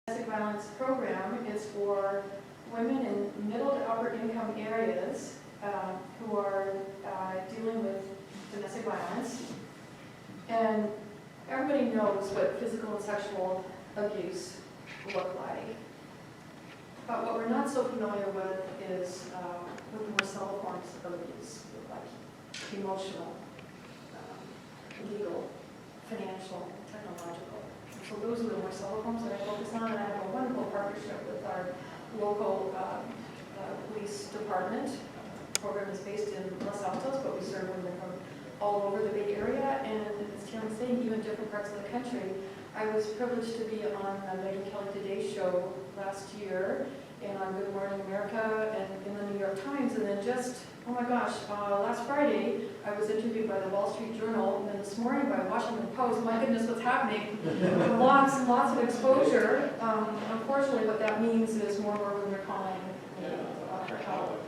Domestic violence program is for women in middle to upper income areas who are dealing with domestic violence. And everybody knows what physical and sexual abuse look like. But what we're not so familiar with is what the more subtle forms of abuse look like: emotional, legal, financial, technological. So those are the more subtle forms that I focus on, and I have a wonderful partnership with our local police department. The program is based in Los Altos, but we serve women from all over the Bay Area, and as Karen's saying, even different parts of the country. I was privileged to be on Megyn Kelly Today's show last year, and on Good Morning America, and in the New York Times, and then just, oh my gosh, last Friday, I was interviewed by the Wall Street Journal, and then this morning by Washington Post. My goodness, what's happening? Lots and lots of exposure. Unfortunately, what that means is more women are calling for help.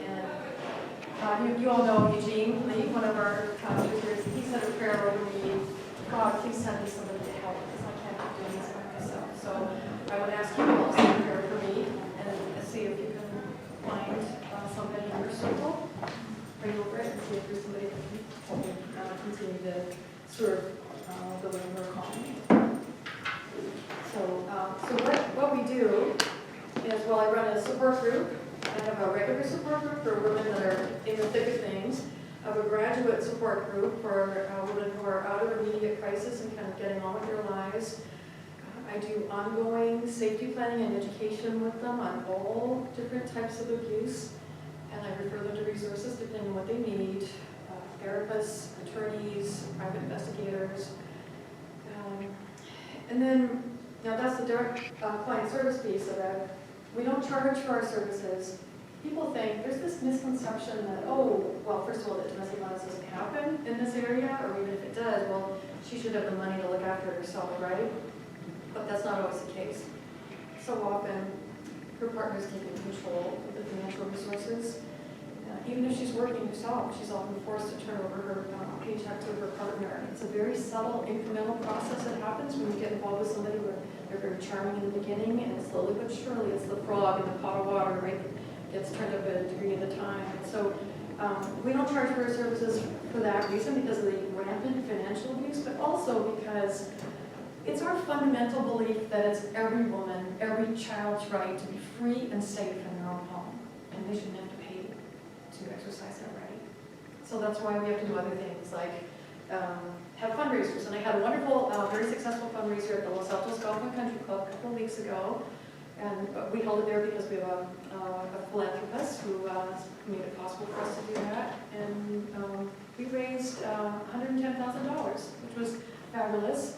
And you all know Eugene Lee, one of our users. He said a prayer over me: God, please send me somebody to help, because I can't keep doing this by myself. So I would ask you all to say a prayer for me, and see if you can find somebody in your circle. Pray over it and see if there's somebody that can help me continue to serve the women who are calling me. So what we do is, well, I run a support group. I have a regular support group for women that are in the thick of things. I have a graduate support group for women who are out of immediate crisis and kind of getting on with their lives. I do ongoing safety planning and education with them on all different types of abuse, and I refer them to resources depending on what they need: therapists, attorneys, private investigators. And then, that's the direct client service piece of it. We don't charge for our services. People think, there's this misconception that, oh, well, first of all, that domestic violence doesn't happen in this area, or even if it does, well, she should have the money to look after herself, right? But that's not always the case. So often, her partner's taking control of the financial resources. Even if she's working herself, she's often forced to turn over her paycheck to her partner. It's a very subtle, incremental process that happens when you get involved with somebody where they're very charming in the beginning, and slowly but surely, it's the frog in the pot of water, right? Gets turned up a degree at a time. And so we don't charge for our services for that reason, because of the rampant financial abuse, but also because it's our fundamental belief that it's every woman, every child's right to be free and safe in their own home, and they shouldn't have to pay to exercise that right. So that's why we have to do other things like have fundraisers. And I had a wonderful, very successful fundraiser at the Los Altos Golf and Country Club a couple of weeks ago. And we held it there because we have a philanthropist who made it possible for us to do that. And we raised $110,000, which was fabulous.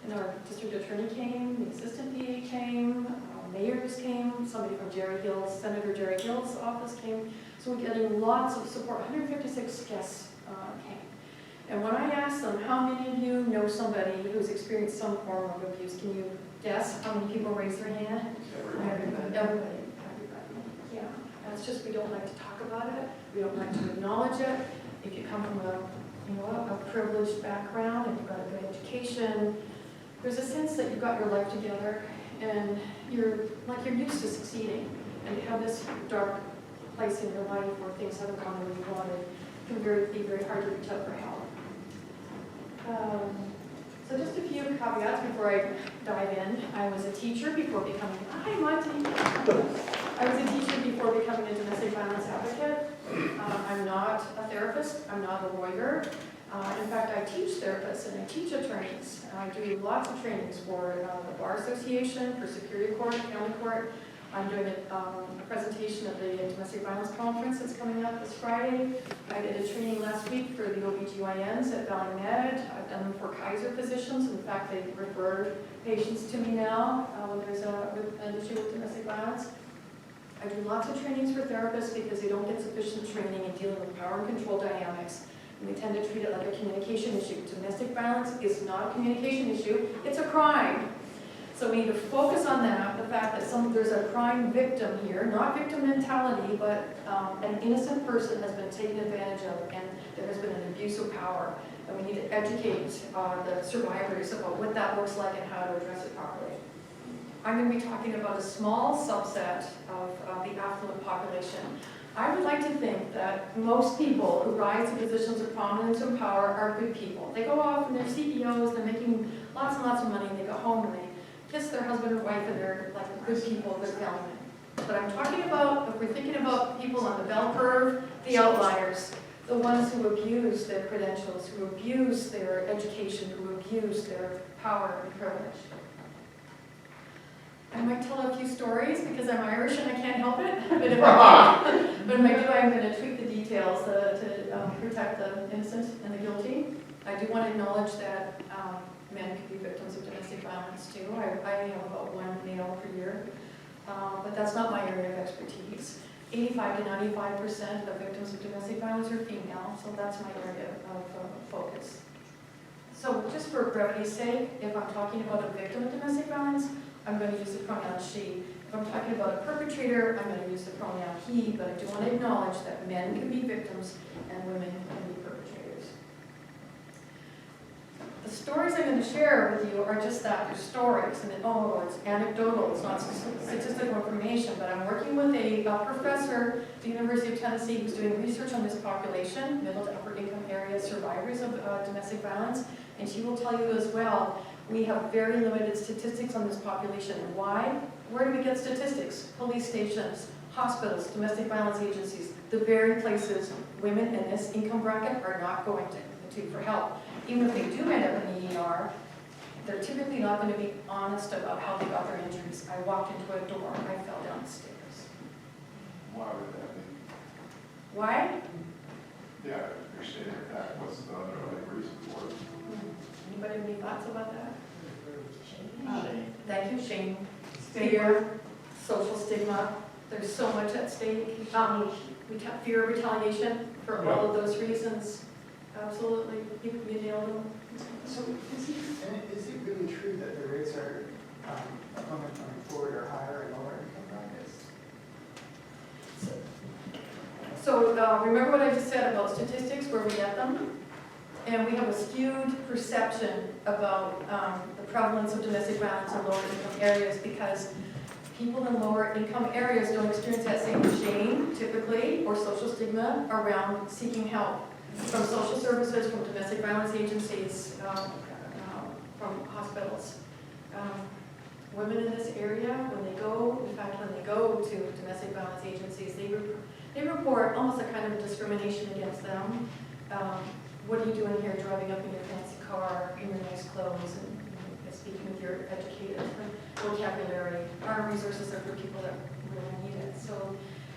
And our district attorney came, the assistant PA came, mayors came, somebody from Jerry Hill's, Senator Jerry Hill's office came. So we're getting lots of support. 156 guests came. And when I asked them, how many of you know somebody who's experienced some form of abuse, can you guess how many people raised their hand? Everybody. Yeah. And it's just we don't like to talk about it. We don't like to acknowledge it. If you come from a privileged background and you've got a good education, there's a sense that you've got your life together and you're used to succeeding, and you have this dark place in your life where things haven't gone the way you wanted. It can be very hard to reach out for help. So just a few caveats before I dive in. I was a teacher before becoming, I was a teacher before becoming a domestic violence advocate. I'm not a therapist, I'm not a lawyer. In fact, I teach therapists and I teach attorneys. I do lots of trainings for the Bar Association, for Superior Court, County Court. I'm doing a presentation at the Domestic Violence Conference that's coming up this Friday. I did a training last week for the OBGYNs at Valley Med. I've done them for Kaiser physicians. In fact, they refer patients to me now when there's an issue with domestic violence. I do lots of trainings for therapists because they don't get sufficient training in dealing with power and control dynamics. And they tend to treat it like a communication issue. Domestic violence is not a communication issue, it's a crime. So we need to focus on that, the fact that there's a crime victim here, not victim mentality, but an innocent person has been taken advantage of, and there has been an abuse of power. And we need to educate the survivors about what that looks like and how to address it properly. I'm going to be talking about a small subset of the affluent population. I would like to think that most people who rise to positions of prominence and power are good people. They go off and they're CEOs, they're making lots and lots of money, and they go home and they kiss their husband or wife, and they're like good people, good family. But I'm talking about, if we're thinking about people on the bell curve, the outliers, the ones who abuse their credentials, who abuse their education, who abuse their power and privilege. I might tell a few stories because I'm Irish and I can't help it, but if I do, I'm going to tweak the details to protect the innocent and the guilty. I do want to acknowledge that men can be victims of domestic violence too. I have about 1 male per year, but that's not my area of expertise. 85 to 95% of victims of domestic violence are female, so that's my area of focus. So just for brevity's sake, if I'm talking about a victim of domestic violence, I'm going to use the pronoun she. If I'm talking about a perpetrator, I'm going to use the pronoun he, but I do want to acknowledge that men can be victims and women can be perpetrators. The stories I'm going to share with you are just that, they're stories, and it's anecdotal, it's not statistical information, but I'm working with a professor at the University of Tennessee who's doing research on this population, middle to upper income area survivors of domestic violence, and she will tell you as well, we have very limited statistics on this population. And why? Where do we get statistics? Police stations, hospitals, domestic violence agencies, the very places women in this income bracket are not going to for help. Even if they do end up in the ER, they're typically not going to be honest about how they got their injuries. I walked into a door, I fell down the stairs. Why would that be? Why? Yeah, I appreciate that. What's the underlying reason for it? Anybody have any thoughts about that? Shame. Thank you, shame. Fear, social stigma. There's so much at stake. Fear of retaliation for all of those reasons. Absolutely. You nailed them. So is it really true that the rates are coming forward are higher in lower income brackets? So remember what I just said about statistics, where we get them? And we have a skewed perception about the prevalence of domestic violence in lower income areas because people in lower income areas don't experience that same shame, typically, or social stigma around seeking help from social services, from domestic violence agencies, from hospitals. Women in this area, when they go to domestic violence agencies, they report almost a kind of discrimination against them. What are you doing here, driving up in your fancy car, in your nice clothes, and speaking with your educated vocabulary? Our resources are for people that really need it. So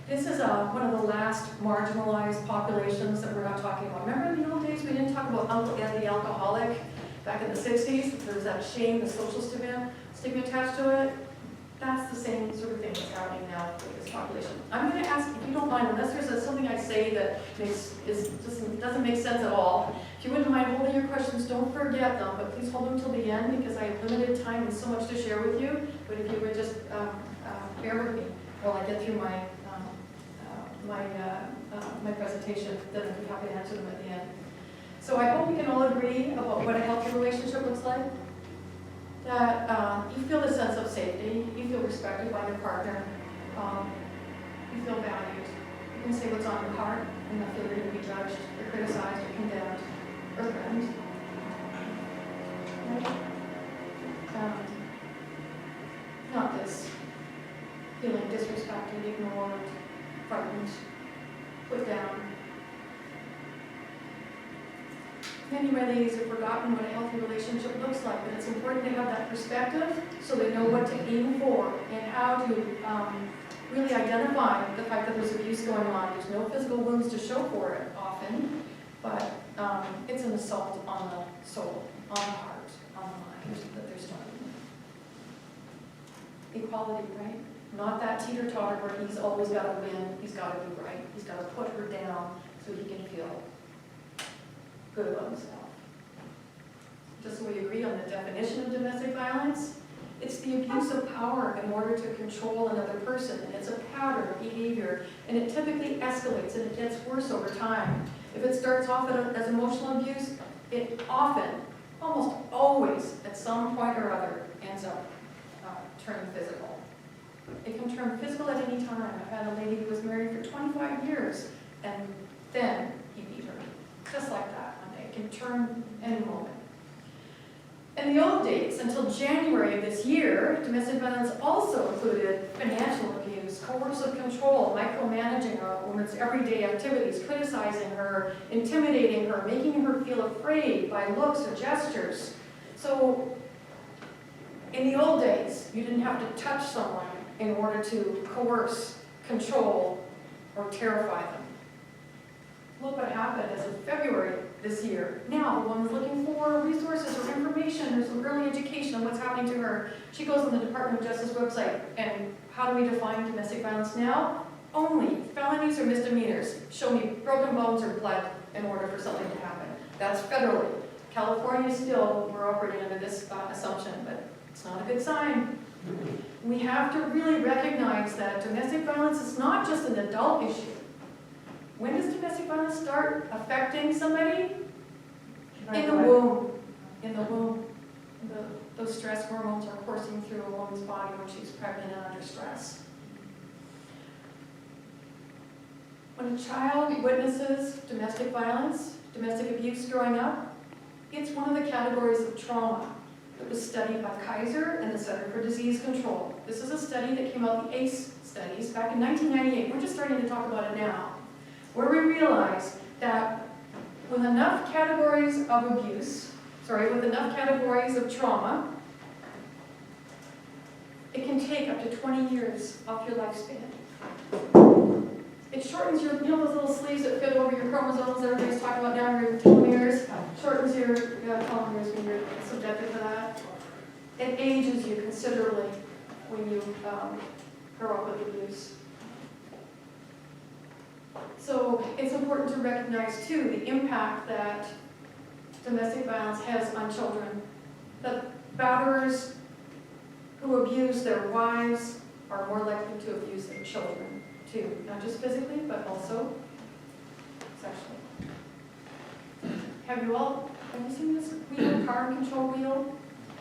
this is one of the last marginalized populations that we're not talking about. Remember in the old days we didn't talk about Uncle Ed the alcoholic back in the 60s? There was that shame, the social stigma attached to it. That's the same sort of thing that's happening now with this population. I'm going to ask, if you don't mind, unless there's something I say that doesn't make sense at all, if you wouldn't mind holding your questions, don't forget them, but please hold them till the end because I have limited time and so much to share with you. But if you would just bear with me while I get through my presentation, then I'd be happy to answer them at the end. So I hope we can all agree about what a healthy relationship looks like. That you feel a sense of safety, you feel respected by your partner, you feel valued. You can say what's on your heart and not feel you're going to be judged or criticized or condemned or threatened. Right? Not this feeling disrespected, ignored, frightened, put down. Many ladies have forgotten what a healthy relationship looks like, but it's important to have that perspective so they know what to aim for and how to really identify the fact that there's abuse going on. There's no physical wounds to show for it often, but it's an assault on the soul, on the heart, on the mind that they're starting. Equality, right? Not that teeter-totter where he's always got to win, he's got to be right, he's got to put her down so he can feel good about himself. Just so we agree on the definition of domestic violence, it's the abuse of power in order to control another person, and it's a pattern of behavior, and it typically escalates and it gets worse over time. If it starts off as emotional abuse, it often, almost always, at some point or other, ends up turn physical. It can turn physical at any time. I've had a lady who was married for 25 years, and then he beat her. Just like that one day. It can turn any moment. In the old days, until January of this year, domestic violence also included financial abuse, coercive control, micromanaging a woman's everyday activities, criticizing her, intimidating her, making her feel afraid by looks or gestures. So, in the old days, you didn't have to touch someone in order to coerce, control, or terrify them. Look what happened as of February this year. Now, the woman's looking for resources or information or some early education on what's happening to her. She goes on the Department of Justice website, and how do we define domestic violence now? Only felonies or misdemeanors. Show me broken bones or blood in order for something to happen. That's federally. California still, we're operating under this assumption, but it's not a good sign. We have to really recognize that domestic violence is not just an adult issue. When does domestic violence start affecting somebody? In the womb. In the womb. Those stress hormones are coursing through a woman's body when she's pregnant and under stress. When a child witnesses domestic violence, domestic abuse growing up, it's one of the categories of trauma. It was studied by Kaiser and the Center for Disease Control. This is a study that came out, the ACE studies, back in 1998. We're just starting to talk about it now, where we realized that with enough categories of abuse, with enough categories of trauma, it can take up to 20 years off your lifespan. It shortens your, you know those little sleeves that fit over your chromosomes that everybody's talking about now, your telomeres? Shortens your telomeres when you're subjected to that. It ages you considerably when you grow up with abuse. So it's important to recognize, too, the impact that domestic violence has on children. That batterers who abuse their wives are more likely to abuse their children, too. Not just physically, but also sexually. Have you seen this wheel, car control wheel?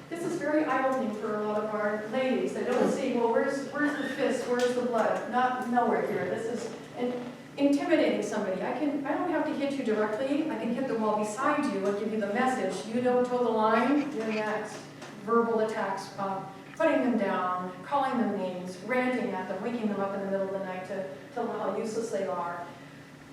This is very eye-opening for a lot of our ladies. They don't see, well, where's the fist, where's the blood? Nowhere here. This is intimidating somebody. I don't have to hit you directly. I can hit the wall beside you and give you the message. You don't toe the line, you're next. Verbal attacks, putting them down, calling them names, ranting at them, waking them up in the middle of the night to tell them how useless they are.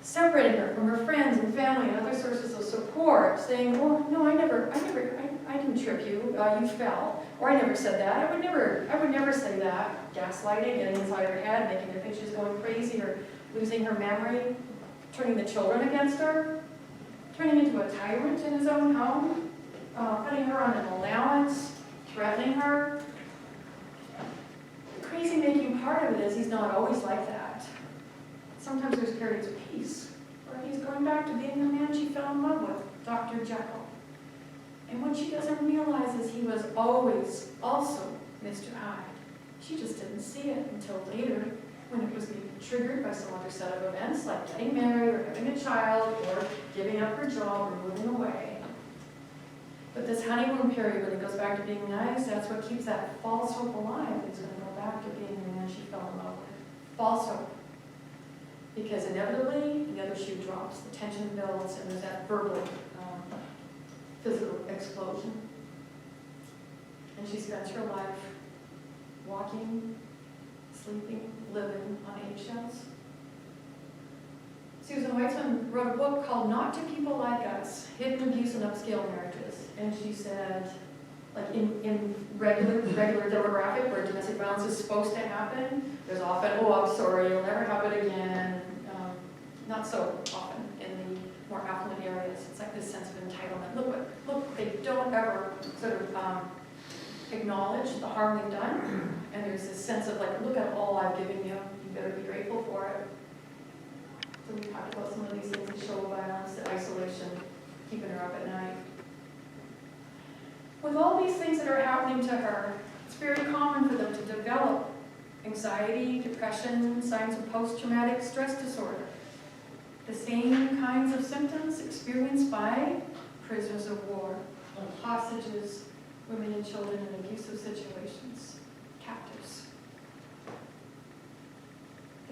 Separating her from her friends and family and other sources of support, saying, "Oh no, I didn't trip you. You fell." Or "I never said that. I would never say that." Gaslighting, getting inside her head, making her think she's going crazy or losing her memory, turning the children against her, turning into a tyrant in his own home, putting her on an allowance, threatening her. The crazy-making part of it is he's not always like that. Sometimes there's periods of peace, where he's going back to being the man she fell in love with, Dr. Jekyll. And what she doesn't realize is he was always also Mr. Hyde. She just didn't see it until later, when it was being triggered by some other set of events, like getting married or having a child or giving up her job or moving away. But this honeymoon period, when he goes back to being nice, that's what keeps that false hope alive. He's going to go back to being the man she fell in love with. False hope. Because inevitably, the other shoe drops, the tension builds, and there's that verbal, physical explosion. And she spends her life walking, sleeping, living on eggshells. Susan Weitzman wrote a book called Not to People Like Us, Hidden Abuse and Upscale Marriages. And she said, like in regular demographic where domestic violence is supposed to happen, there's often, "Oh, I'm sorry, it'll never happen again." Not so often in the more affluent areas. It's like this sense of entitlement. Look, they don't ever sort of acknowledge the harm they've done. And there's this sense of like, look at all I've given you. You better be grateful for it. So we talked about some of these things, the show of violence, the isolation, keeping her up at night. With all these things that are happening to her, it's very common for them to develop anxiety, depression, signs of post-traumatic stress disorder. The same kinds of symptoms experienced by prisoners of war, hostages, women and children in abusive situations.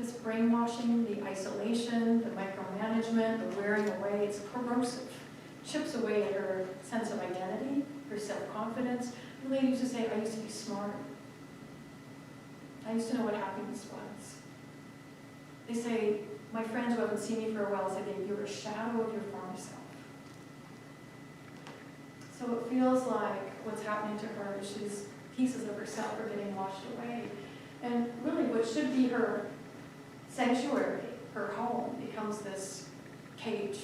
This brainwashing, the isolation, the micromanagement, the wearing away, it's corrosive. Chips away at her sense of identity, her self-confidence. The lady used to say, I used to be smart. I used to know what happiness was. They say, my friends who haven't seen me for a while say that you're a shadow of your former self. So it feels like what's happening to her is she's pieces of herself are getting washed away. And really what should be her sanctuary, her home, becomes this cage,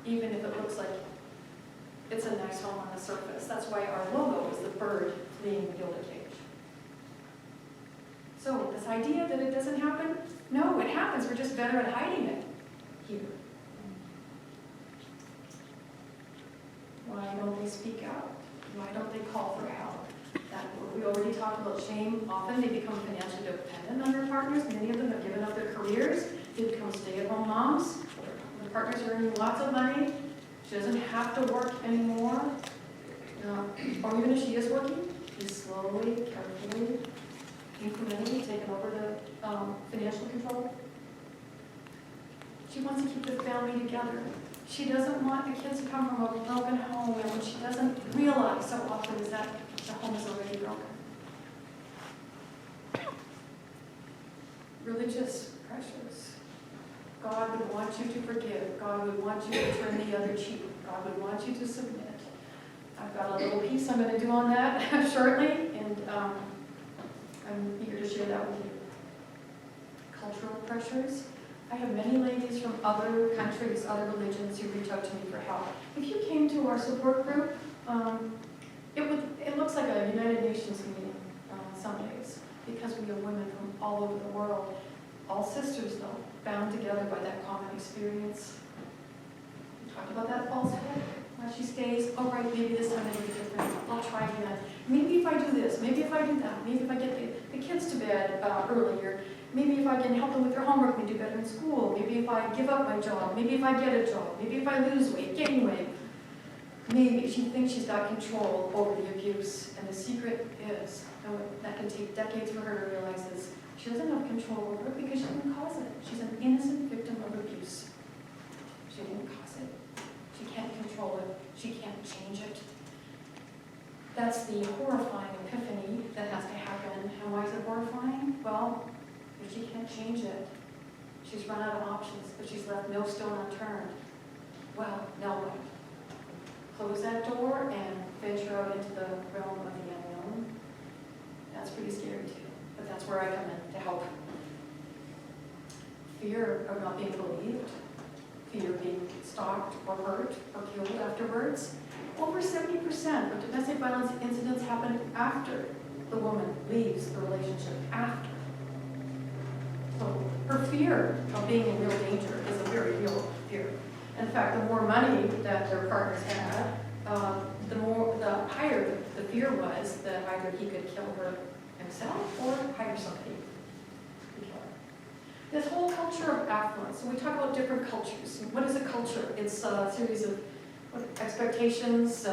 even if it looks like it's a nice home on the surface. That's why our logo is the bird fleeing the gilded cage. So this idea that it doesn't happen, no, it happens. We're just better at hiding it here. Why don't they speak out? Why don't they call for help? We already talked about shame. Often they become financially dependent on their partners. Many of them have given up their careers. They become stay-at-home moms. The partners are earning lots of money. She doesn't have to work anymore. Or even if she is working, she's slowly, carefully, incrementally taken over the financial control. She wants to keep the family together. She doesn't want the kids to come from a broken home, and what she doesn't realize so often is that the home is already broken. Religious pressures. God would want you to forgive. God would want you to turn the other cheek. God would want you to submit. I've got a little piece I'm going to do on that shortly, and I'm eager to share that with you. Cultural pressures. I have many ladies from other countries, other religions who reach out to me for help. If you came to our support group, it looks like a United Nations meeting some days, because we are women from all over the world. All sisters, though, bound together by that common experience. We talked about that falsehood. She stays, oh right, maybe this time it'll be different. I'll try again. Maybe if I do this, maybe if I do that, maybe if I get the kids to bed earlier, maybe if I can help them with their homework and do better in school, maybe if I give up my job, maybe if I get a job, maybe if I lose weight, gain weight. Maybe she thinks she's got control over the abuse, and the secret is, and that can take decades for her to realize this, she doesn't have control over it because she didn't cause it. She's an innocent victim of abuse. She didn't cause it. She can't control it. She can't change it. That's the horrifying epiphany that has to happen. And why is it horrifying? Well, if she can't change it, she's run out of options, but she's left no stone unturned. Well, now what? Close that door and venture out into the realm of the unknown. That's pretty scary too, but that's where I come in to help. Fear of not being believed, fear of being stalked or hurt or killed afterwards. Over 70% of domestic violence incidents happen after the woman leaves the relationship, after. So her fear of being in real danger is a very real fear. In fact, the more money that their partners had, the higher the fear was that either he could kill her himself or hire somebody to kill her. This whole culture of affluence, so we talk about different cultures. What is a culture? It's a series of expectations,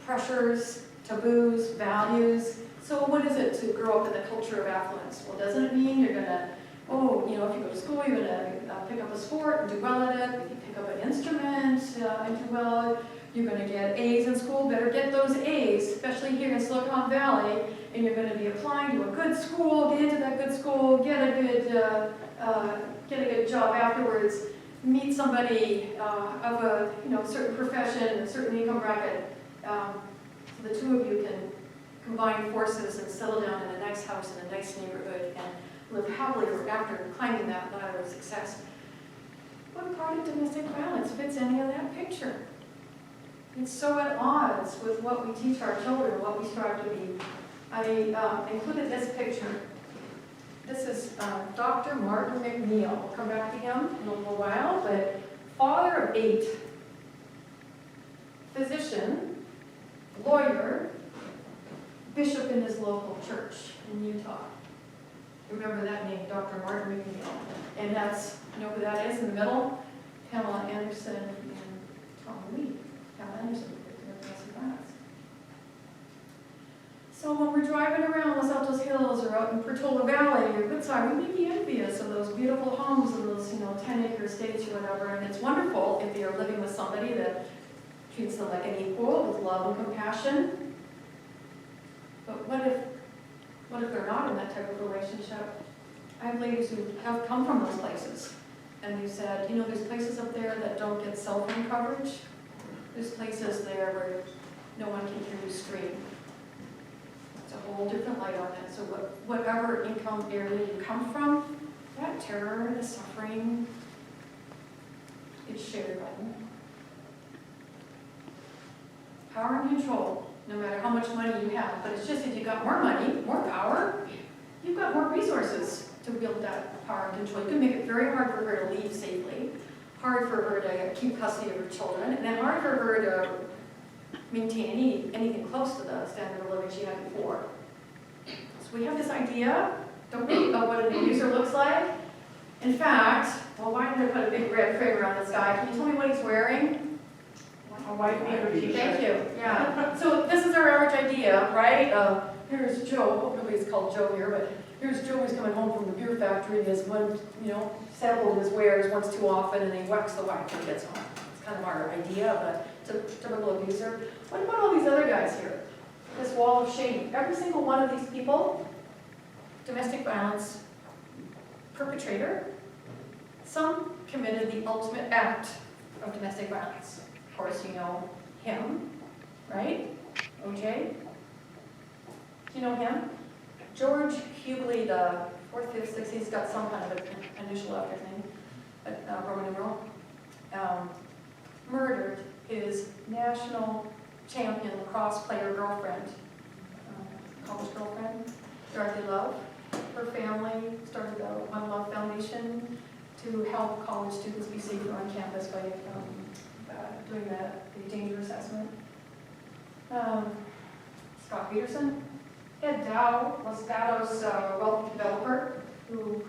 pressures, taboos, values. So what is it to grow up in the culture of affluence? Well, doesn't it mean you're going to, if you go to school, you're going to pick up a sport and do well at it. If you pick up an instrument and do well, you're going to get A's in school. Better get those A's, especially here in Silicon Valley. And you're going to be applying to a good school, get into that good school, get a good job afterwards. Meet somebody of a certain profession, a certain income bracket, so the two of you can combine forces and settle down in a nice house in a nice neighborhood and live happily ever after, climbing that ladder of success. What part of domestic violence fits any of that picture? It's so at odds with what we teach our children, what we strive to be. I included this picture. This is Dr. Martin McNeil. We'll come back to him in a little while, but father of 8, physician, lawyer, bishop in his local church in Utah. Remember that name, Dr. Martin McNeil. And that's, you know who that is in the middle? Pamela Anderson and Tom Lee. Pamela Anderson, So when we're driving around Los Altos Hills or out in Portola Valley or Woodside, we may be envious of those beautiful homes and those, 10-acre estates or whatever, and it's wonderful if you're living with somebody that treats them like an equal with love and compassion. But what if they're not in that type of relationship? I have ladies who have come from those places, and they said, there's places up there that don't get cell phone coverage. There's places there where no one can hear you scream. It's a whole different light on it. So whatever income area you come from, that terror and the suffering is shared by them. Power and control, no matter how much money you have, but it's just if you got more money, more power, you've got more resources to build that power and control. You can make it very hard for her to leave safely, hard for her to keep custody of her children, and then hard for her to maintain anything close to the standard of living she had before. So we have this idea, don't we, of what an abuser looks like. In fact, well, why did I put a big red frame around this guy? Can you tell me what he's wearing? A white beater t-shirt. Thank you. Yeah. So this is our average idea, right? Here's Joe. Well, nobody's called Joe here, but here's Joe who's coming home from the beer factory. He has one, sample of his wares once too often, and he whacks the wife when he gets home. It's kind of our idea of a typical abuser. What about all these other guys here? This wall of shame. Every single one of these people, domestic violence perpetrator, some committed the ultimate act of domestic violence. Of course, you know him, right? OJ. You know him? George Hubley, the 4th, 5th, 6th, he's got some kind of an initial after his name, Roman numeral, murdered his national champion lacrosse player girlfriend, college girlfriend, Dorothy Love. Her family started the One Love Foundation to help college students be safer on campus by doing the danger assessment. Scott Peterson, Ed Dow, Los Gatos wealthy developer, who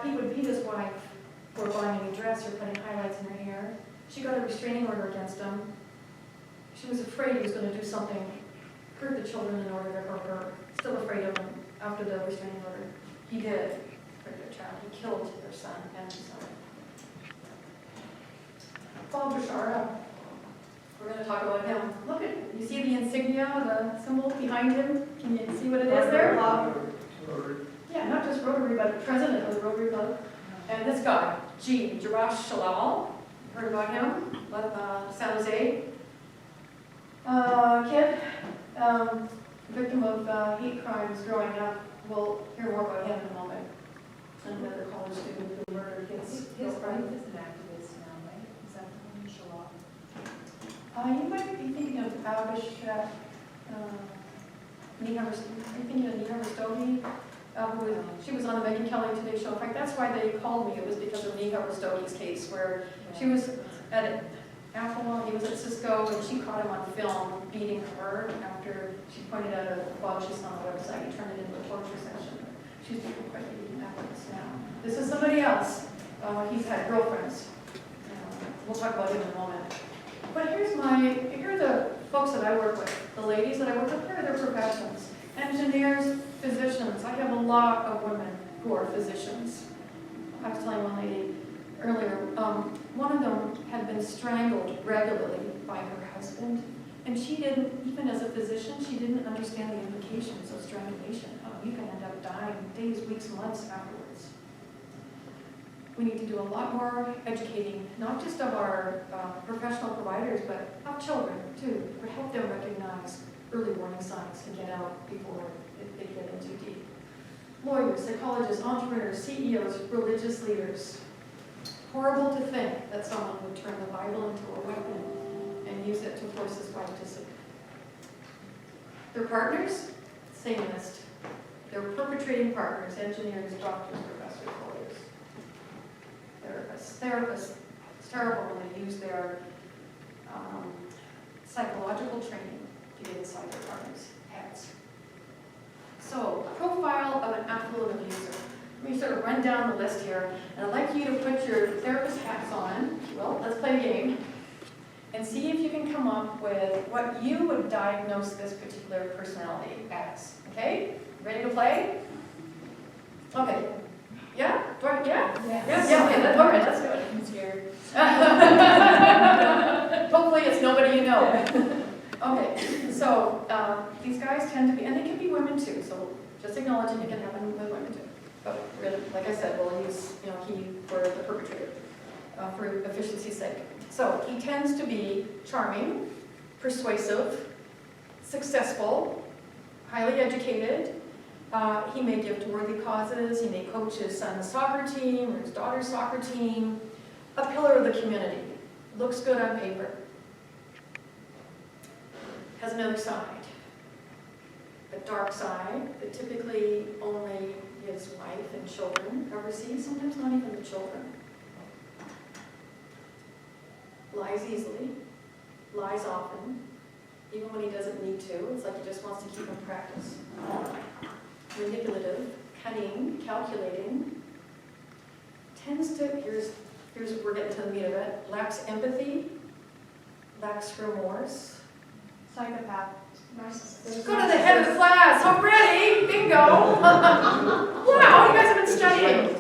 he would beat his wife for buying a dress or putting highlights in her hair. She got a restraining order against him. She was afraid he was going to do something, hurt the children in order to hurt her. Still afraid of him after the restraining order. He did hurt their child. He killed their son and his son. Bob Bashara. We're going to talk about him. Look at, you see the insignia, the symbol behind him? Can you see what it is there? Yeah, not just Rotary, but president of the Rotary Club. And this guy, Jirash Shalal. Heard about him? San Jose. Kid, victim of hate crimes growing up. We'll hear more about him in a moment. Another college student who murdered his girlfriend. His wife is an activist now, right? Is that the one, Shalal? You might be thinking of Abhishek, Neha Rastogi. She was on the Megyn Kelly Today Show. In fact, that's why they called me. It was because of Neha Rastogi's case, where she was at Apple, he was at Cisco, and she caught him on film beating her after she pointed out a bug she saw on the website. He turned it into a torture session. She's become quite an activist now. This is somebody else. He's had girlfriends. We'll talk about him in a moment. But here are the folks that I work with, the ladies that I work with. Here are their professions. Engineers, physicians. I have a lot of women who are physicians. I was telling one lady earlier, one of them had been strangled regularly by her husband, and she didn't, even as a physician, she didn't understand the implications of strangulation. You can end up dying days, weeks, months afterwards. We need to do a lot more educating, not just of our professional providers, but of children too, to help them recognize early warning signs to get out before they get in too deep. Lawyers, psychologists, entrepreneurs, CEOs, religious leaders. Horrible to think that someone would turn the Bible into a weapon and use it to force his wife to submit. Their partners, same list. They're perpetrating partners, engineers, doctors, professors, lawyers, therapists. It's terrible when they use their psychological training to get inside their partners' heads. So, profile of an affluent abuser. Let me sort of run down the list here, and I'd like you to put your therapist hats on. Well, let's play a game. and see if you can come up with what you would diagnose this particular personality as. Okay? Ready to play? Okay. Yeah? Yeah? Yeah, okay, all right, that's good. I'm scared. Hopefully it's nobody you know. Okay, so these guys tend to be, and they can be women too, so just acknowledging it can happen with women too. But really, like I said, we'll use he for the perpetrator for efficiency's sake. So he tends to be charming, persuasive, successful, highly educated. He may give to worthy causes. He may coach his son's soccer team or his daughter's soccer team. A pillar of the community. Looks good on paper. Has another side. A dark side that typically only his wife and children ever see. Sometimes not even the children. Lies easily. Lies often. Even when he doesn't need to. It's like he just wants to keep in practice. Manipulative, cunning, calculating, tends to, here's we're getting to the meat of it, lacks empathy, lacks remorse. Psychopath, narcissist. Go to the head of the class, already, bingo. Wow, you guys have been studying.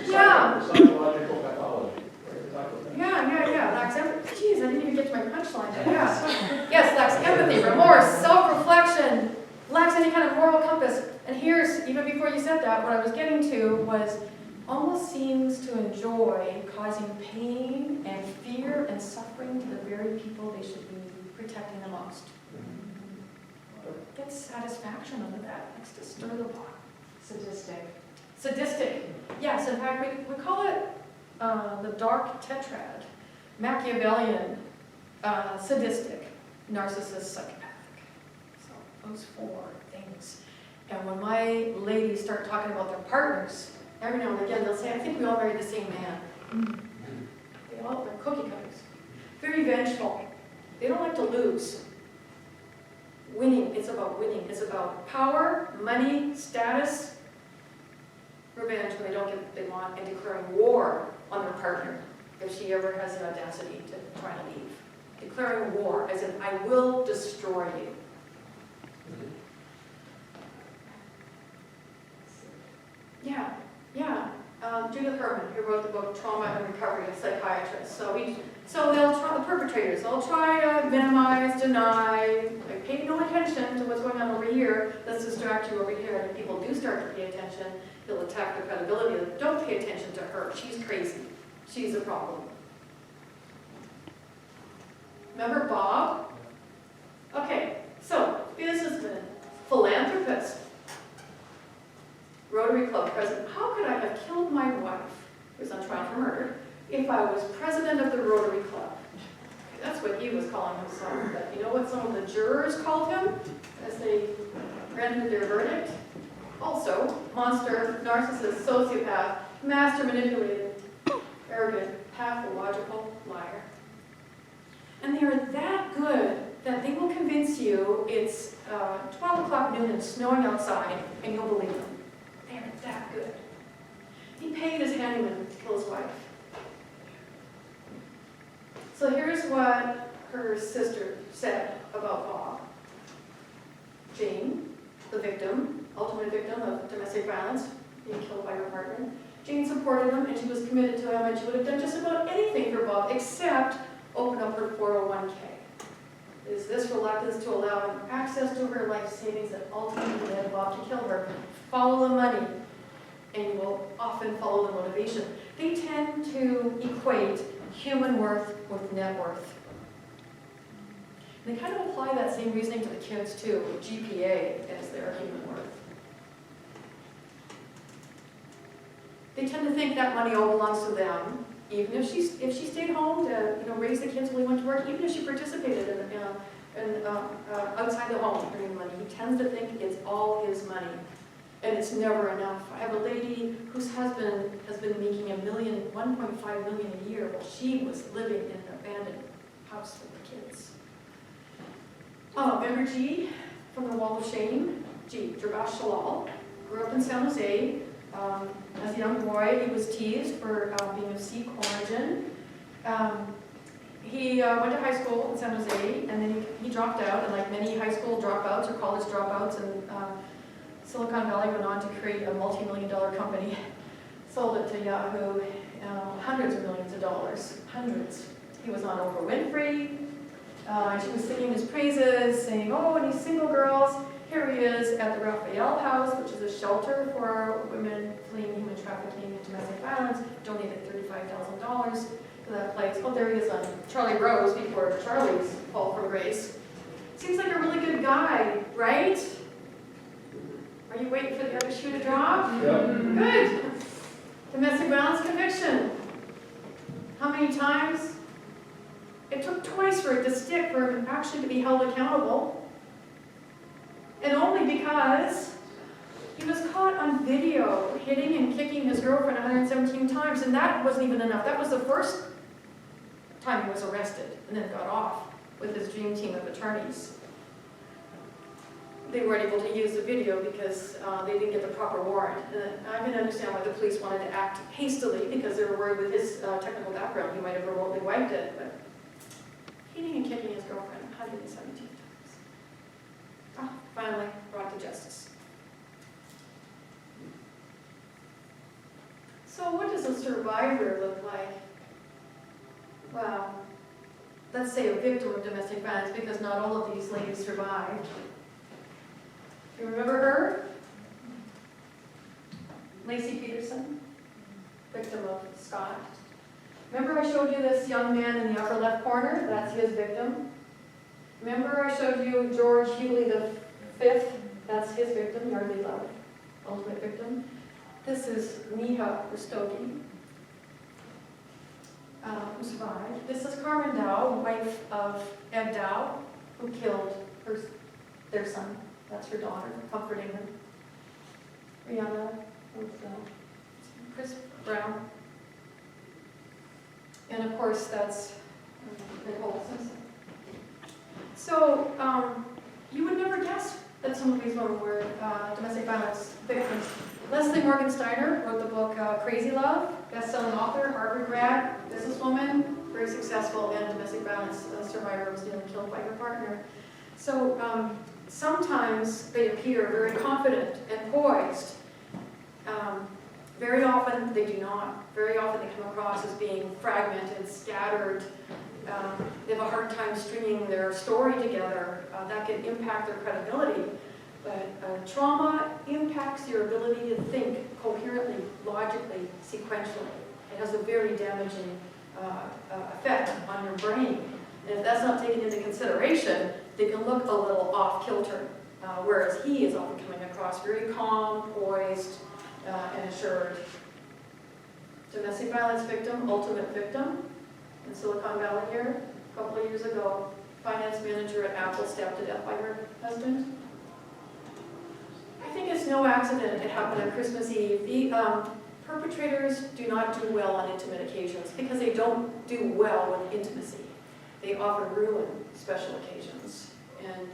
Yeah. Psychological pathology. Yeah, lacks empathy. Jeez, I didn't even get to my punchline yet, yeah. Yes, lacks empathy, remorse, self-reflection, lacks any kind of moral compass. And here's, even before you said that, what I was getting to was almost seems to enjoy causing pain and fear and suffering to the very people they should be protecting the most. Gets satisfaction out of that, likes to stir the pot. Sadistic. Yes, in fact, we call it the dark tetrad. Machiavellian, sadistic, narcissist, psychopathic. So those four things. And when my ladies start talking about their partners, every now and again they'll say, I think we all married the same man. They're cookie cutters. Very vengeful. They don't like to lose. Winning, it's about winning. It's about power, money, status, revenge when they don't get what they want, and declaring war on their partner if she ever has the audacity to try to leave. Declaring war, as in, I will destroy you. Yeah. Judith Herman, who wrote the book Trauma and Recovery, a psychiatrist. So they'll try, the perpetrators, they'll try to minimize, deny, like pay no attention to what's going on over here. Let's distract you over here. And if people do start to pay attention, they'll attack the credibility. Don't pay attention to her. She's crazy. She's a problem. Remember Bob? Okay, so businessman, philanthropist, Rotary Club president. How could I have killed my wife, who's on trial for murder, if I was president of the Rotary Club? That's what he was calling himself. But you know what some of the jurors called him as they rendered their verdict? Also, monster, narcissist, sociopath, master manipulator, arrogant, pathological liar. And they are that good that they will convince you it's 12 o'clock noon and snowing outside, and you'll believe them. They're that good. He paid his handyman to kill his wife. So here's what her sister said about Bob. Jane, the victim, ultimate victim of domestic violence, being killed by her partner. Jane supported him, and she was committed to him, and she would have done just about anything for Bob except open up her 401k. It is this reluctance to allow him access to her life savings that ultimately led Bob to kill her. Follow the money, and you will often follow the motivation. They tend to equate human worth with net worth. And they kind of apply that same reasoning to the kids too, with GPA as their human worth. They tend to think that money all belongs to them, even if she stayed home to raise the kids while he went to work, even if she participated in outside the home earning money. He tends to think it's all his money, and it's never enough. I have a lady whose husband has been making $1.5 million a year while she was living in an abandoned house with the kids. Remember G from the Wall of Shame? G, Drabash Shalal, grew up in San Jose. As a young boy, he was teased for being of Sikh origin. he went to high school in San Jose, and then he dropped out, and like many high school dropouts or college dropouts in Silicon Valley, went on to create a multi-million-dollar company, sold it to Yahoo, hundreds of millions of dollars, hundreds. He was on Oprah Winfrey, and she was singing his praises, saying, oh, and these single girls, here he is at the Raphael House, which is a shelter for women fleeing human trafficking and domestic violence, donated $35,000 to that place. Oh, there he is on Charlie Rose before Charlie's fall from grace. Seems like a really good guy, right? Are you waiting for the other shoe to drop? Yep. Good. Domestic violence conviction. How many times? It took twice for it to stick, for him actually to be held accountable. And only because he was caught on video hitting and kicking his girlfriend 117 times, and that wasn't even enough. That was the first time he was arrested, and then got off with his dream team of attorneys. They weren't able to use the video because they didn't get the proper warrant. And I can understand why the police wanted to act hastily, because they were worried with his technical background he might have remotely wiped it. But hitting and kicking his girlfriend 117 times. Finally brought to justice. So what does a survivor look like? Well, let's say a victim of domestic violence, because not all of these ladies survived. You remember her? Lacey Peterson, victim of Scott. Remember I showed you this young man in the upper left corner? That's his victim. Remember I showed you George Hewley V? That's his victim, Yardley Love, ultimate victim. This is Neha Rastogi, who survived. This is Carmen Dow, wife of Ed Dow, who killed their son. That's her daughter, comforting them. Rihanna with Chris Brown. And of course, that's Nicole Simpson. So, you would never guess that some of these women were domestic violence victims. Leslie Morgan Steiner wrote the book Crazy Love, best-selling author, Harvard grad, businesswoman, very successful, and domestic violence survivor, was nearly killed by her partner. So sometimes they appear very confident and poised. Very often they do not. Very often they come across as being fragmented, scattered. They have a hard time stringing their story together. That can impact their credibility. But trauma impacts your ability to think coherently, logically, sequentially. It has a very damaging effect on your brain. And if that's not taken into consideration, they can look a little off-kilter, whereas he is often coming across very calm, poised, and assured. Domestic violence victim, ultimate victim, in Silicon Valley here, a couple of years ago, finance manager at Apple stabbed to death by her husband. I think it's no accident it happened on Christmas Eve. The perpetrators do not do well on intimate occasions because they don't do well with intimacy. They often ruin special occasions and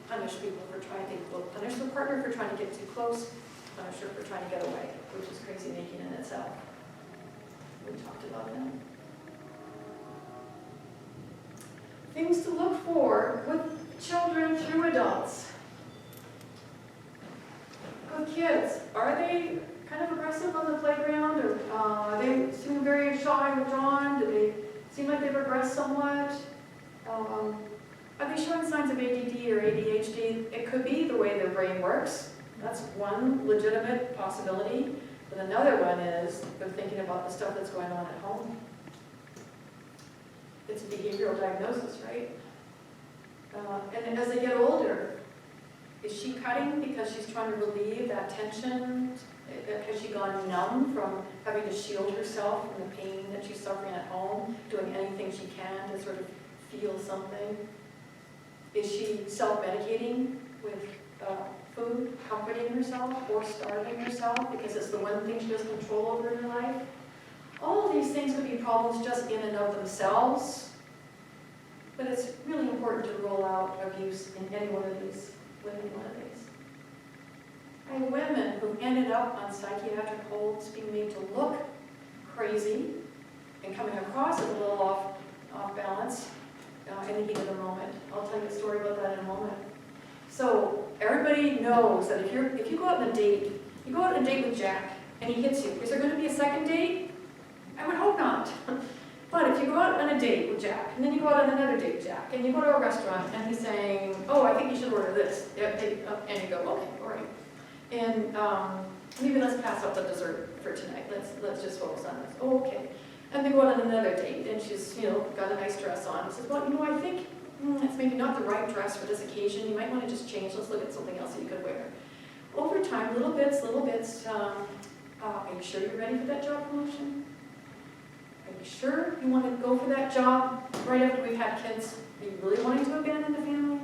punish people for trying to punish their partner for trying to get too close, punish her for trying to get away, which is crazy making in itself. We talked about that. Things to look for with children through adults. With kids, are they kind of aggressive on the playground, or they seem very shy and withdrawn? Do they seem like they've regressed somewhat? Are they showing signs of ADD or ADHD? It could be the way their brain works. That's one legitimate possibility. But another one is they're thinking about the stuff that's going on at home. It's a behavioral diagnosis, right? And as they get older, is she cutting because she's trying to relieve that tension? Has she gone numb from having to shield herself from the pain that she's suffering at home, doing anything she can to sort of feel something? Is she self-medicating with food, comforting herself, or starving herself because it's the one thing she has control over in her life? All of these things could be problems just in and of themselves, but it's really important to rule out abuse in any one of these. I have women who ended up on psychiatric holds being made to look crazy and coming across as a little off off balance in the heat of the moment. I'll tell you a story about that in a moment. So everybody knows that if you go out on a date, you go out on a date with Jack and he hits you. Is there going to be a second date? I would hope not. But if you go out on a date with Jack, and then you go out on another date with Jack, and you go to a restaurant, and he's saying, oh, I think you should order this, and you go, okay, all right. And maybe let's pass up the dessert for tonight. Let's just focus on this. Oh, okay. And they go out on another date, and she's, got a nice dress on. He says, well, I think it's maybe not the right dress for this occasion. You might want to just change. Let's look at something else that you could wear. Over time, little bits, are you sure you're ready for that job promotion? Are you sure you want to go for that job right after we've had kids? Are you really wanting to abandon the family?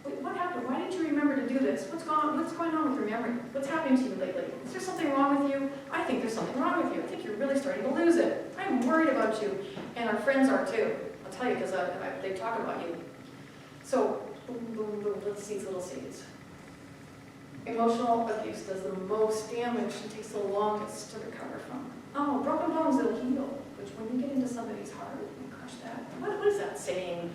Wait, what happened? Why didn't you remember to do this? What's going on with your memory? What's happening to you lately? Is there something wrong with you? I think there's something wrong with you. I think you're really starting to lose it. I'm worried about you. And our friends are too. I'll tell you because they talk about you. So, boom, boom, boom, let's see these little seeds. Emotional abuse does the most damage and takes the longest to recover from. Oh, broken bones, it'll heal. Which when you get into somebody's heart, you crush that. What is that saying?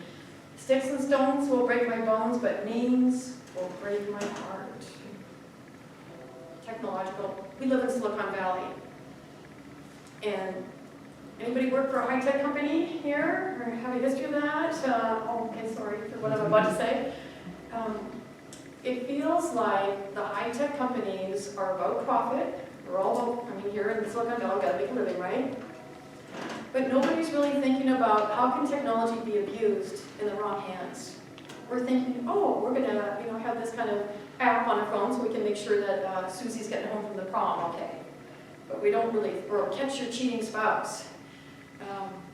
Sticks and stones will break my bones, but names will break my heart. Technological. We live in Silicon Valley. And anybody work for a high-tech company here? Or have a history of that? Okay, sorry for what I'm about to say. It feels like the high-tech companies are about profit. We're all, here in Silicon Valley, got to make a living, right? But nobody's really thinking about how can technology be abused in the wrong hands. We're thinking, oh, we're going to, have this kind of app on our phone so we can make sure that Susie's getting home from the prom, okay? But we don't really, or catch your cheating spouse.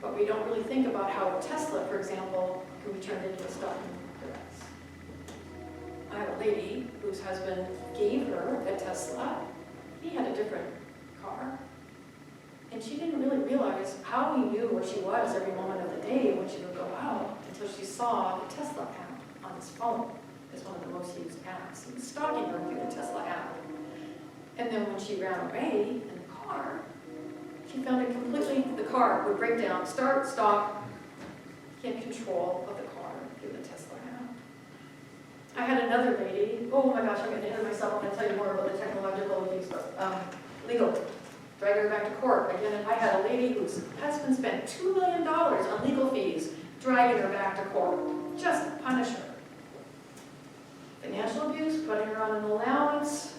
But we don't really think about how Tesla, for example, can be turned into a stalking device. I have a lady whose husband gave her a Tesla. He had a different car. And she didn't really realize how he knew where she was every moment of the day when she would go out until she saw the Tesla app on his phone. It's one of the most used apps. He was stalking her through the Tesla app. And then when she ran away in the car, she found it completely, the car would break down, start, stop. He had control of the car through the Tesla app. I had another lady, oh my gosh, I'm getting ahead of myself. I'm going to tell you more about the technological abuse, but legal. Drag her back to court. Again, I had a lady whose husband spent $2 million on legal fees dragging her back to court, just to punish her. Financial abuse, putting her on an allowance,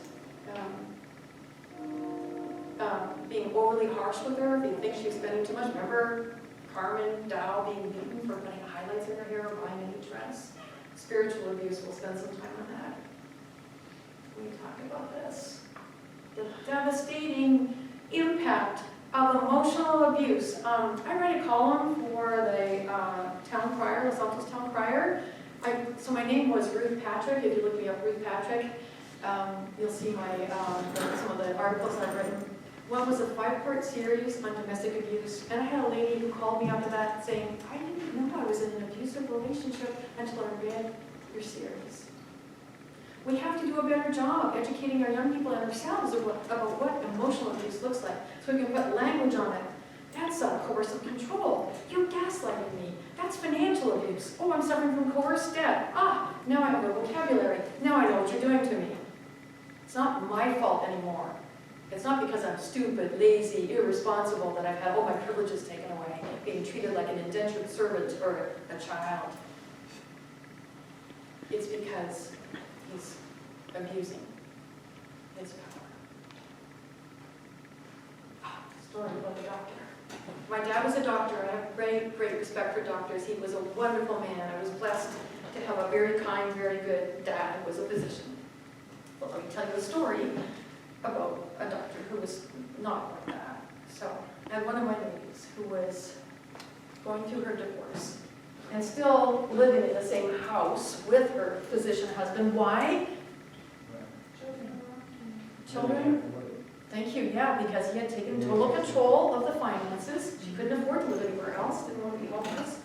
being overly harsh with her, if you think she's spending too much. Remember Carmen Dow being beaten for putting highlights in her hair or buying a new dress? Spiritual abuse, we'll spend some time on that. We talk about this. The devastating impact of emotional abuse. I write a column for the town crier, Los Altos Town Crier. So my name was Ruth Patrick. If you look me up, Ruth Patrick, you'll see my some of the articles I've written. One was a 5-part series on domestic abuse, and I had a lady who called me after that saying, I didn't know I was in an abusive relationship until I read your series. We have to do a better job educating our young people and ourselves about what emotional abuse looks like, so we can put language on it. That's coercive control. You're gaslighting me. That's financial abuse. Oh, I'm suffering from coerced debt. Now I have a vocabulary. Now I know what you're doing to me. It's not my fault anymore. It's not because I'm stupid, lazy, irresponsible that I've had all my privileges taken away, being treated like an indentured servant or a child. It's because he's abusing his power. Story about the doctor. My dad was a doctor. I have great, great respect for doctors. He was a wonderful man. I was blessed to have a very kind, very good dad who was a physician. Well, let me tell you a story about a doctor who was not like that. So I had one of my ladies who was going through her divorce and still living in the same house with her physician husband. Why? Children? Thank you, yeah, because he had taken total control of the finances. She couldn't afford to live anywhere else, didn't want to be homeless.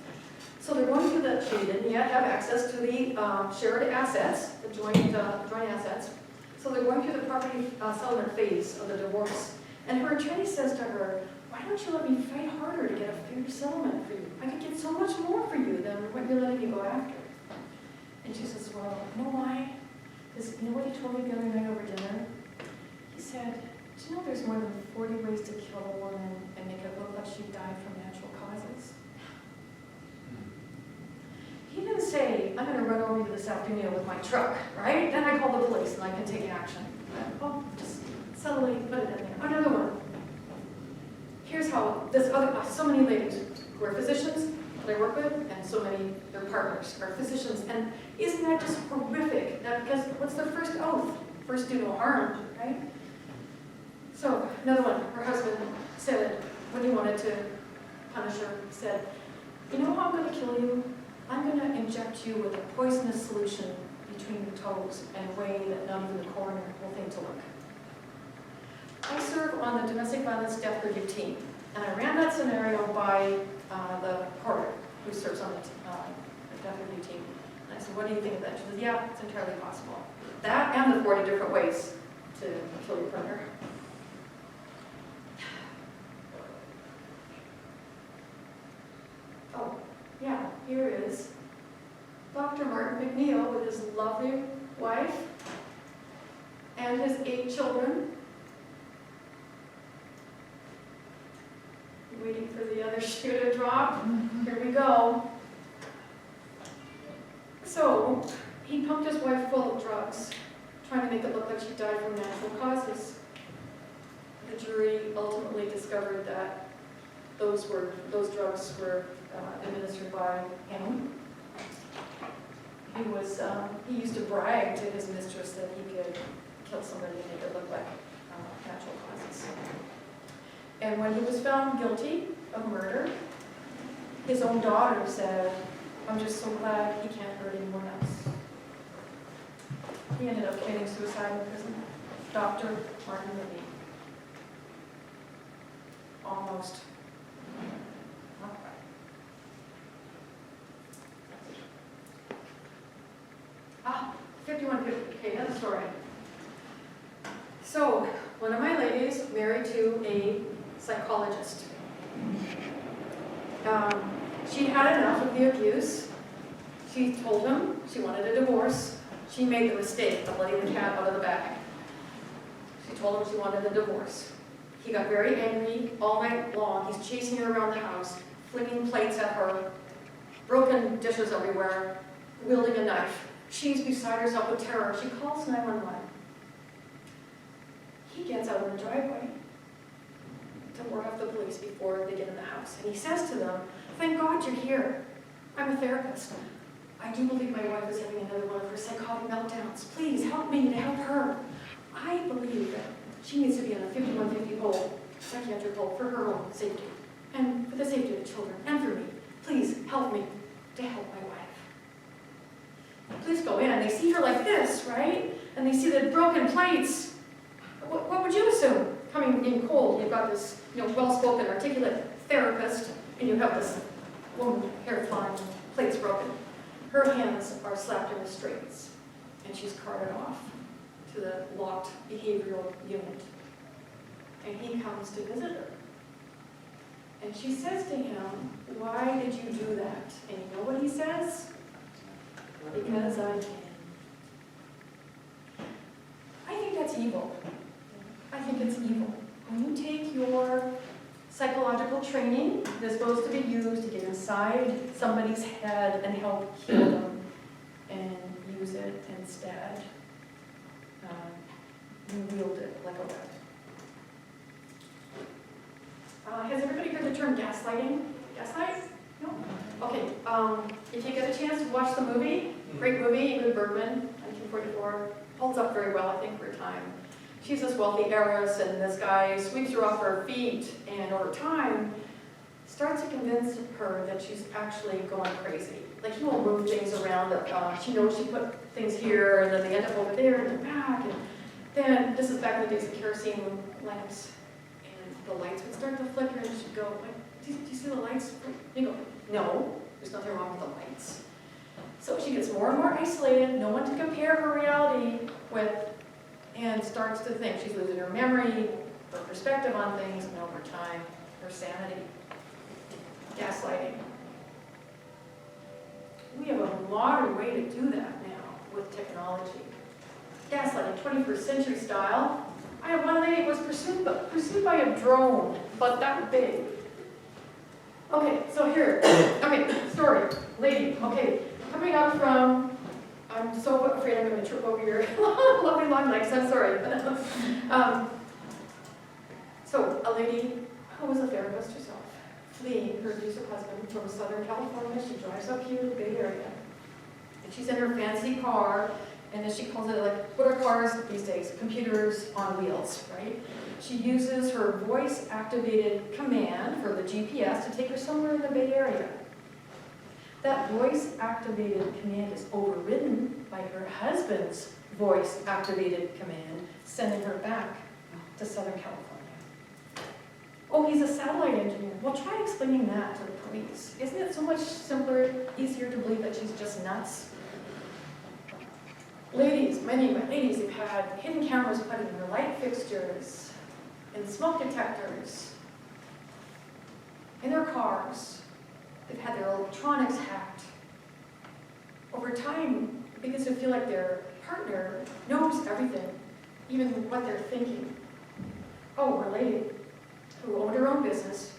So they're going through the, she didn't yet have access to the shared assets, the joint assets. So they're going through the property settlement phase of the divorce. And her attorney says to her, why don't you let me fight harder to get a fair settlement for you? I could get so much more for you than what you're letting me go after. And she says, well, you know why? Because you know what he told me the other night over dinner? He said, do you know there's more than 40 ways to kill a woman and make it look like she died from natural causes? He didn't say, I'm going to run over you this afternoon with my truck, right? Then I call the police and I can take action. Oh, just subtly put it in there. Another one. Here's how this other, so many ladies who are physicians that I work with, and so many their partners are physicians, and isn't that just horrific? That, because what's their first oath? First, do no harm, right? So another one, her husband said when he wanted to punish her, said, you know how I'm going to kill you? I'm going to inject you with a poisonous solution between your toes in a way that none of the coroner will think to look. I serve on the domestic violence death review team, and I ran that scenario by the coroner who serves on the death review team. And I said, what do you think of that? She said, yeah, it's entirely possible. That and the 40 different ways to kill your partner. Oh, yeah, here is Dr. Martin McNeil with his lovely wife and his 8 children. Waiting for the other shoe to drop. Here we go. So, he pumped his wife full of drugs, trying to make it look like she died from natural causes. The jury ultimately discovered that those drugs were administered by him. He used to brag to his mistress that he could kill somebody and make it look like natural causes. And when he was found guilty of murder, his own daughter said, I'm just so glad he can't hurt anyone else. He ended up committing suicide in prison. Dr. Martin Levy. Almost. Not quite. Ah, 5150. Okay, another story. So, one of my ladies married to a psychologist. She had enough of the abuse. She told him she wanted a divorce. She made the mistake of letting the cat out of the bag. She told him she wanted a divorce. He got very angry all night long. He's chasing her around the house, flinging plates at her, broken dishes everywhere, wielding a knife. She's beside herself with terror. She calls 911. He gets out in the driveway to ward off the police before they get in the house. And he says to them, thank God you're here. I'm a therapist. I do believe my wife is having another one of her psychotic meltdowns. Please help me to help her. I believe that she needs to be on a 5150 hold, psychiatric hold, for her own safety, and for the safety of the children, and for me. Please help me to help my wife. Police go in, and they see her like this, right? And they see the broken plates. What would you assume? Coming in cold, you've got this well-spoken, articulate therapist, and you have this woman, hair flying, plates broken. Her hands are slapped in restraints, and she's carted off to the locked behavioral unit. And he comes to visit her. And she says to him, why did you do that? And you know what he says? Because I can. I think that's evil. I think it's evil. When you take your psychological training that's supposed to be used to get inside somebody's head and help heal them, and use it instead, you wield it like a weapon. Has everybody heard the term gaslighting? Gaslight? No? Okay, if you get a chance to watch the movie, great movie, Ingrid Bergman, 1944, holds up very well, I think, for time. She's this wealthy heiress, and this guy sweeps her off her feet, and over time, starts to convince her that she's actually going crazy. Like, he will move things around, that she knows she put things here, and then they end up over there, and then back, and then, this is back in the days of kerosene lamps, and the lights would start to flicker, and she'd go, like, do you see the lights? You go, no, there's nothing wrong with the lights. So she gets more and more isolated, no one to compare her reality with, and starts to think she's losing her memory, her perspective on things, and over time, her sanity. Gaslighting. We have a modern way to do that now with technology. Gaslighting, 21st century style. I have one lady who was pursued by a drone, but that big. Okay, so here, okay, story, lady, okay, coming up from, I'm so afraid I'm going to trip over your lovely long legs, I'm sorry. So a lady who was a therapist herself, fleeing her abusive husband from Southern California, she drives up here to the Bay Area, and she's in her fancy car, and as she calls it, like, what are cars these days? Computers on wheels, right? She uses her voice-activated command for the GPS to take her somewhere in the Bay Area. That voice-activated command is overridden by her husband's voice-activated command, sending her back to Southern California. Oh, he's a satellite engineer. Well, try explaining that to the police. Isn't it so much simpler, easier to believe that she's just nuts? Ladies, many ladies have had hidden cameras put in their light fixtures, in smoke detectors, in their cars. They've had their electronics hacked. Over time, because they feel like their partner knows everything, even what they're thinking. Oh, a lady who owned her own business,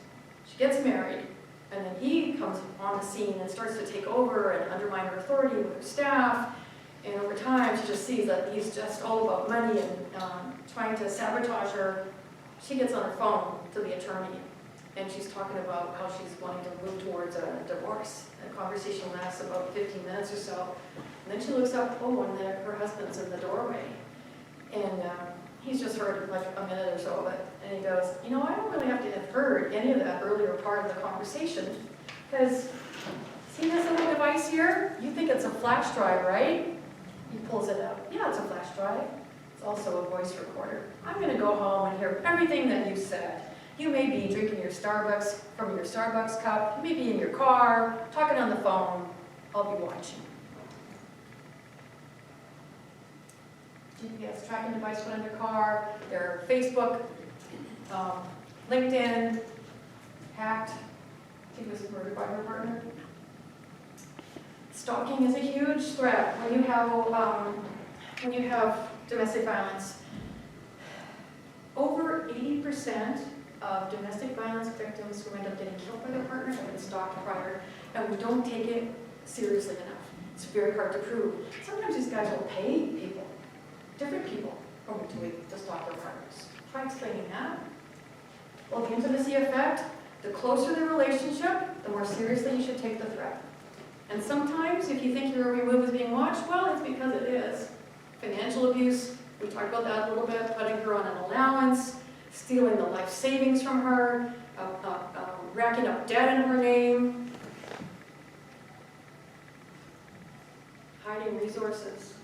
she gets married, and then he comes on the scene and starts to take over and undermine her authority with her staff. And over time, she just sees that he's just all about money and trying to sabotage her. She gets on her phone to the attorney, and she's talking about how she's wanting to move towards a divorce. The conversation lasts about 15 minutes or so. And then she looks up, oh, and then her husband's in the doorway. And he's just heard like a minute or so of it. And he goes, you know, I don't really have to have heard any of that earlier part of the conversation, because see this little device here? You think it's a flash drive, right? He pulls it out. Yeah, it's a flash drive. It's also a voice recorder. I'm going to go home and hear everything that you said. You may be drinking your Starbucks from your Starbucks cup. You may be in your car, talking on the phone. I'll be watching. GPS tracking device put in their car. Their Facebook, LinkedIn, hacked. She was murdered by her partner. Stalking is a huge threat when you have domestic violence. Over 80% of domestic violence victims who end up getting killed by their partner have been stalked prior, and we don't take it seriously enough. It's very hard to prove. Sometimes these guys will pay people, different people, to stalk their partners. Try explaining that. Well, the intimacy effect, the closer the relationship, the more seriously you should take the threat. And sometimes, if you think your every move is being watched, well, it's because it is. Financial abuse, we talked about that a little bit, putting her on an allowance, stealing the life savings from her, racking up debt in her name, hiding resources.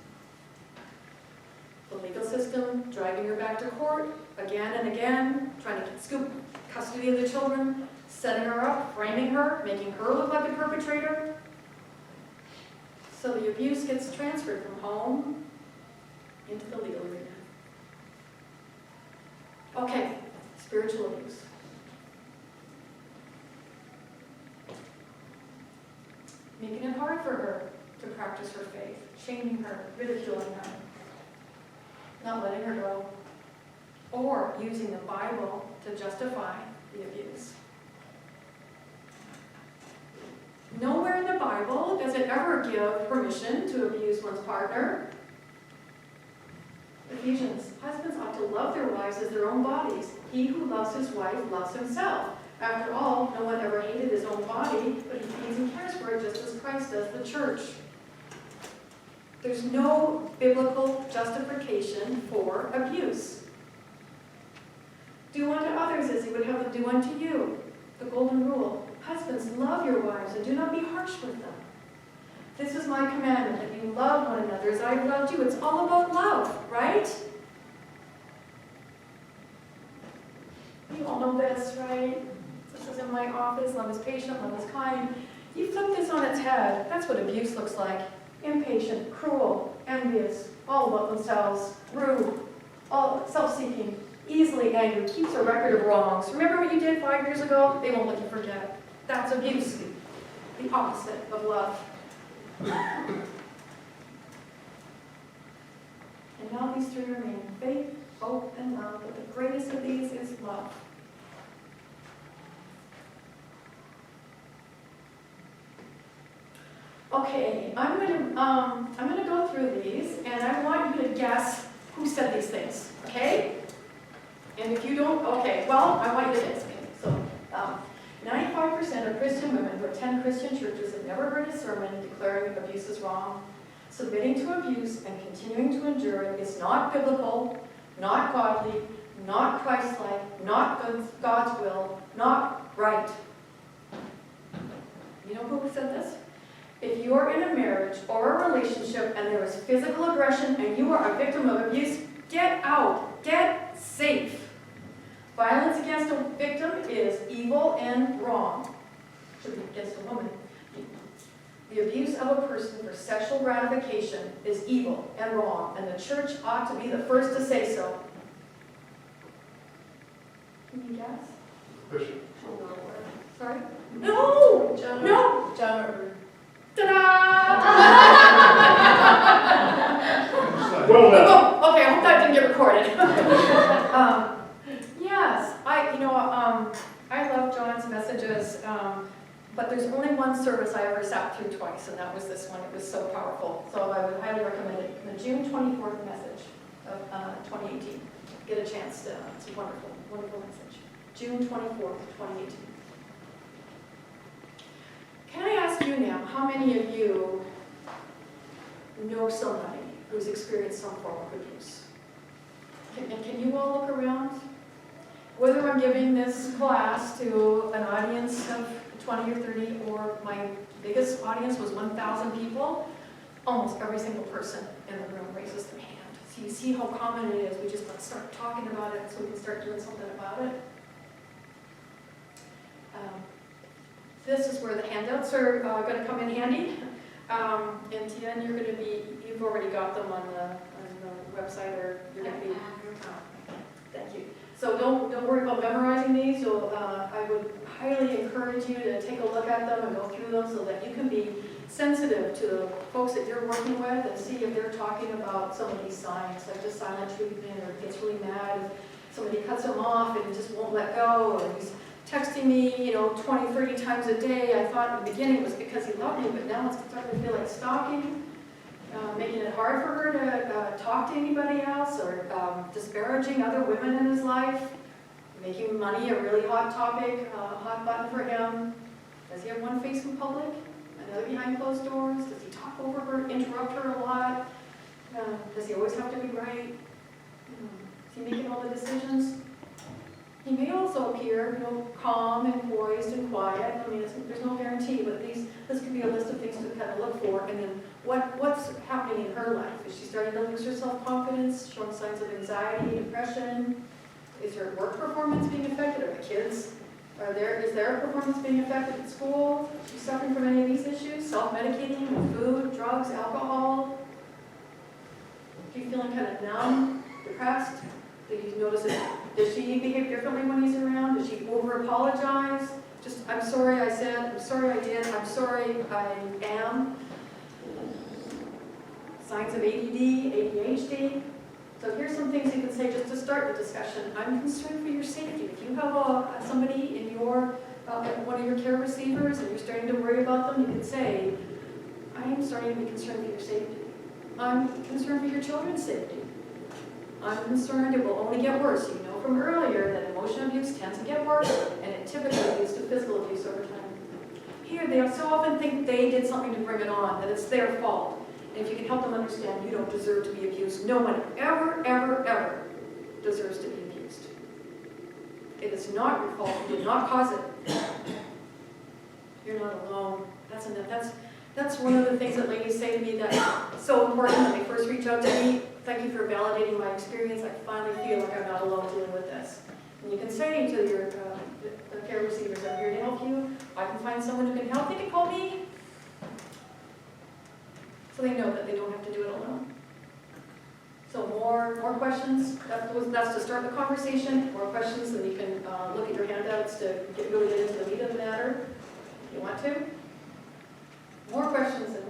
The legal system, dragging her back to court again and again, trying to scoop custody of the children, setting her up, framing her, making her look like a perpetrator. So the abuse gets transferred from home into the legal arena. Okay, spiritual abuse. Making it hard for her to practice her faith, shaming her, ridiculing her, not letting her go, or using the Bible to justify the abuse. Nowhere in the Bible does it ever give permission to abuse one's partner. Ephesians, husbands ought to love their wives as their own bodies. He who loves his wife loves himself. After all, no one ever hated his own body, but he feeds and cares for it just as Christ does the church. There's no biblical justification for abuse. Do unto others as you would have them do unto you. The golden rule. Husbands, love your wives and do not be harsh with them. This is my commandment, that you love one another as I have loved you. It's all about love, right? You all know this, right? This is in my office. Love is patient, love is kind. You flip this on its head. That's what abuse looks like. Impatient, cruel, envious, all about themselves, rude, all self-seeking. easily angry, keeps a record of wrongs. Remember what you did 5 years ago? They won't let you forget it. That's abuse, the opposite of love. And now these three remain: faith, hope, and love. But the greatest of these is love. Okay, I'm gonna go through these, and I want you to guess who said these things. Okay? And if you don't, okay, well, I want you to guess. Okay, so 95% of Christian women who attend Christian churches have never heard a sermon declaring abuse is wrong. Submitting to abuse and continuing to endure it is not biblical, not godly, not Christ-like, not God's will, not right. You know who said this? If you are in a marriage or a relationship and there is physical aggression and you are a victim of abuse, get out, get safe. Violence against a victim is evil and wrong. Should be against a woman. The abuse of a person for sexual gratification is evil and wrong, and the church ought to be the first to say so. Can you guess? Bishop. Sorry? No! John, No! John River. Ta-da! Well, Oh, okay, I hope that didn't get recorded. Yes, I love John's messages, but there's only one service I ever sat through twice, and that was this one. It was so powerful. So I would highly recommend it. The June 24th message of 2018. Get a chance to, it's a wonderful, wonderful message. June 24th, 2018. Can I ask you now, how many of you know somebody who's experienced some form of abuse? Can you all look around? Whether I'm giving this class to an audience of 20 or 30, or my biggest audience was 1,000 people, almost every single person in the room raises their hand. So you see how common it is. We just want to start talking about it so we can start doing something about it. This is where the handouts are going to come in handy. And Tian, you're going to be, you've already got them on the website, or you're going to be, thank you. So don't worry about memorizing these. So I would highly encourage you to take a look at them and go through them so that you can be sensitive to the folks that you're working with and see if they're talking about some of these signs, like just silent treatment, or gets really mad if somebody cuts him off and just won't let go, or he's texting me, 20, 30 times a day. I thought in the beginning it was because he loved me, but now it's starting to feel like stalking, making it hard for her to talk to anybody else, or disparaging other women in his life, making money a really hot topic, hot button for him. Does he have one face in public, another behind closed doors? Does he talk over her, interrupt her a lot? Does he always have to be right? Is he making all the decisions? He may also appear, calm and poised and quiet. I mean, there's no guarantee, but this could be a list of things to kind of look for. And then what's happening in her life? Is she starting to lose her self-confidence, showing signs of anxiety, depression? Is her work performance being affected? Are the kids, is their performance being affected at school? Is she suffering from any of these issues? Self-medicating with food, drugs, alcohol? Are you feeling kind of numb, depressed? Do you notice it? Does she behave differently when he's around? Does she over-apologize? Just, I'm sorry I said, I'm sorry I did, I'm sorry I am. Signs of ADD, ADHD. So here's some things you can say just to start the discussion. I'm concerned for your safety. If you have somebody in your, one of your care receivers, and you're starting to worry about them, you can say, I am starting to be concerned for your safety. I'm concerned for your children's safety. I'm concerned it will only get worse. You know from earlier that emotional abuse tends to get worse, and it typically leads to physical abuse over time. Here, they so often think they did something to bring it on, that it's their fault. And if you can help them understand, you don't deserve to be abused. No one ever, ever, ever deserves to be abused. It is not your fault. You did not cause it. You're not alone. That's one of the things that ladies say to me that's so important when they first reach out to me. Thank you for validating my experience. I finally feel like I'm not alone dealing with this. And you can say to your the care receivers, I'm here to help you. I can find someone who can help. They can call me. So they know that they don't have to do it alone. So So more questions, that's to start the conversation, more questions, and you can look at your handouts to really get into the meat of the matter, if you want to. More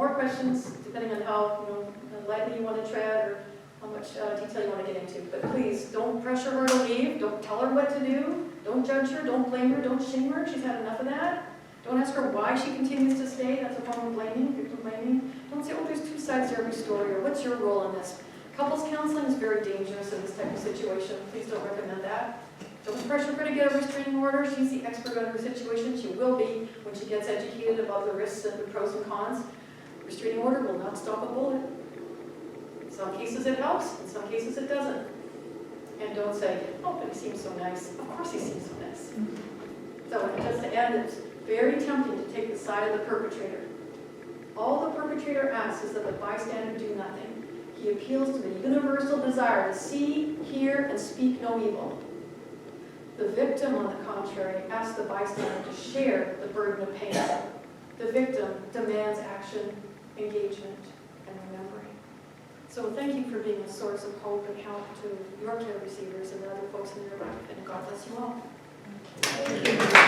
questions, depending on how lightly you want to tread or how much detail you want to get into. But please, don't pressure her to leave, don't tell her what to do, don't judge her, don't blame her, don't shame her, she's had enough of that. Don't ask her why she continues to stay, that's a form of blaming, victim blaming. Don't say, oh, there's two sides to every story, or what's your role in this? Couples counseling is very dangerous in this type of situation. Please don't recommend that. Don't pressure her to get a restraining order. She's the expert on her situation. She will be when she gets educated about the risks and the pros and cons. Restraining order will not stop a bullet. In some cases it helps, in some cases it doesn't. And don't say, oh, but he seems so nice. Of course he seems so nice. So just to end, it's very tempting to take the side of the perpetrator. All the perpetrator asks is that the bystander do nothing. He appeals to the universal desire to see, hear, and speak no evil. The victim, on the contrary, asks the bystander to share the burden of pain. The victim demands action, engagement, and remembering. So thank you for being a source of hope and help to your care receivers and the other folks in your life, and God bless you all. Thank you.